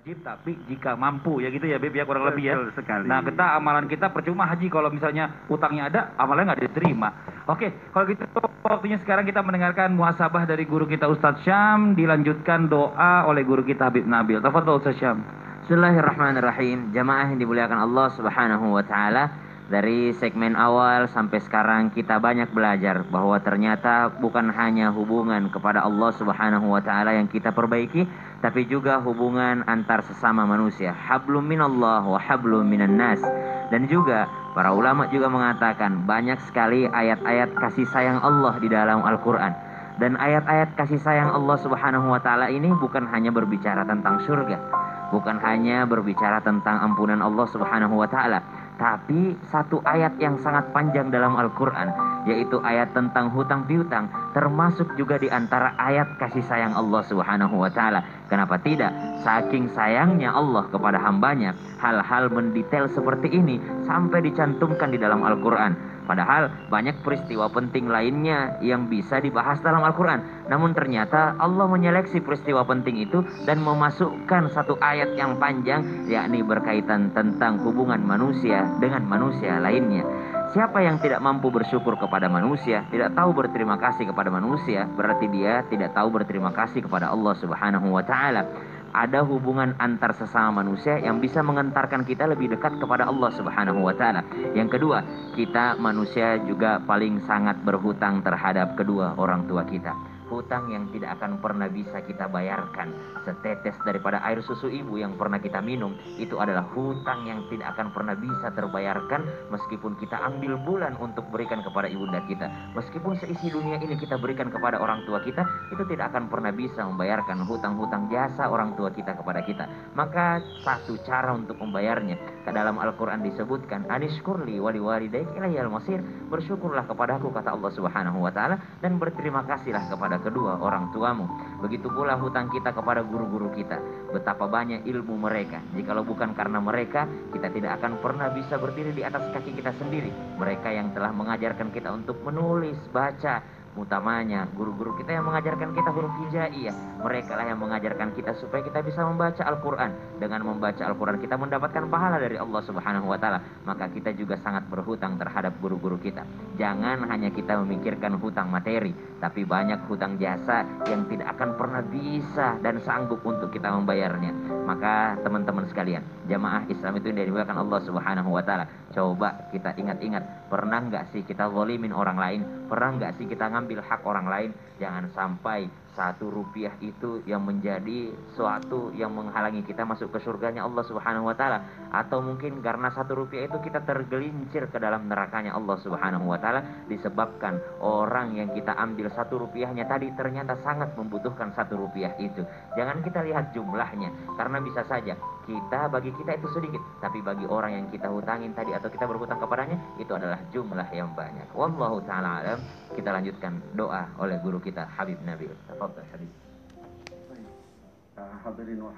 wajib tapi jika mampu ya gitu ya Beb ya kurang lebih ya. Betul sekali. Nah kita amalan kita percuma haji kalau misalnya utangnya ada amalnya nggak diterima. Oke kalau gitu waktunya sekarang kita mendengarkan muhasabah dari guru kita Ustadz Syam, dilanjutkan doa oleh guru kita Habib Nabil. Tafadhol Ustadz Syam. Bismillahirrahmanirrahim. Jamaah yang dimuliakan Allah Subhanahu wa taala. Dari segmen awal sampai sekarang kita banyak belajar bahwa ternyata bukan hanya hubungan kepada Allah Subhanahu wa taala yang kita perbaiki, tapi juga hubungan antar sesama manusia. Hablum minallah wa hablum minan nas. Dan juga para ulama juga mengatakan banyak sekali ayat-ayat kasih sayang Allah di dalam Al-Qur'an. Dan ayat-ayat kasih sayang Allah Subhanahu wa taala ini bukan hanya berbicara tentang surga, bukan hanya berbicara tentang ampunan Allah Subhanahu wa taala, tapi satu ayat yang sangat panjang dalam Al-Qur'an, yaitu ayat tentang hutang piutang, termasuk juga di antara ayat kasih sayang Allah Subhanahu wa taala. Kenapa tidak? Saking sayangnya Allah kepada hambanya, hal-hal mendetail seperti ini sampai dicantumkan di dalam Al-Qur'an. Padahal banyak peristiwa penting lainnya yang bisa dibahas dalam Al-Quran. Namun ternyata Allah menyeleksi peristiwa penting itu dan memasukkan satu ayat yang panjang, yakni berkaitan tentang hubungan manusia dengan manusia lainnya. Siapa yang tidak mampu bersyukur kepada manusia, tidak tahu berterima kasih kepada manusia, berarti dia tidak tahu berterima kasih kepada Allah Subhanahu wa taala. Ada hubungan antar sesama manusia yang bisa mengantarkan kita lebih dekat kepada Allah Subhanahu wa taala. Yang kedua, kita manusia juga paling sangat berhutang terhadap kedua orang tua kita. Hutang yang tidak akan pernah bisa kita bayarkan. Setetes daripada air susu ibu yang pernah kita minum, itu adalah hutang yang tidak akan pernah bisa terbayarkan meskipun kita ambil bulan untuk berikan kepada ibunda kita. Meskipun seisi dunia ini kita berikan kepada orang tua kita, itu tidak akan pernah bisa membayarkan hutang-hutang jasa orang tua kita kepada kita. Maka satu cara untuk membayarnya, ke dalam Al-Quran disebutkan, anishkurli wali walidaik ilayal masir, bersyukurlah kepadaku kata Allah Subhanahu wa taala, dan berterima kasihlah kepada kedua orang tuamu. Begitu pula hutang kita kepada guru-guru kita. Betapa banyak ilmu mereka. Jikalau bukan karena mereka, kita tidak akan pernah bisa berdiri di atas kaki kita sendiri. Mereka yang telah mengajarkan kita untuk menulis, baca, utamanya guru-guru kita yang mengajarkan kita huruf hijaiyah. Mereka lah yang mengajarkan kita supaya kita bisa membaca Al-Quran. Dengan membaca Al-Quran kita mendapatkan pahala dari Allah Subhanahu wa taala. Maka kita juga sangat berhutang terhadap guru-guru kita. Jangan hanya kita memikirkan hutang materi, tapi banyak hutang jasa yang tidak akan pernah bisa dan sanggup untuk kita membayarnya. Maka teman-teman sekalian, jamaah Islam itu yang dimuliakan Allah Subhanahu wa taala, coba kita ingat-ingat, pernah nggak sih kita zalimin orang lain? Pernah nggak sih kita ngambil hak orang lain? Jangan sampai Rp1 itu yang menjadi suatu yang menghalangi kita masuk ke surganya Allah Subhanahu wa taala, atau mungkin karena Rp1 itu kita tergelincir ke dalam nerakanya Allah Subhanahu wa taala disebabkan orang yang kita ambil Rp1-nya tadi ternyata sangat membutuhkan Rp1 itu. Jangan kita lihat jumlahnya, karena bisa saja bagi kita itu sedikit, tapi bagi orang yang kita hutangin tadi atau kita berhutang kepadanya itu adalah jumlah yang banyak. Wallahu taala alam. Kita lanjutkan doa oleh guru kita Habib Nabil. Tafadhal Habib. Hadirin wa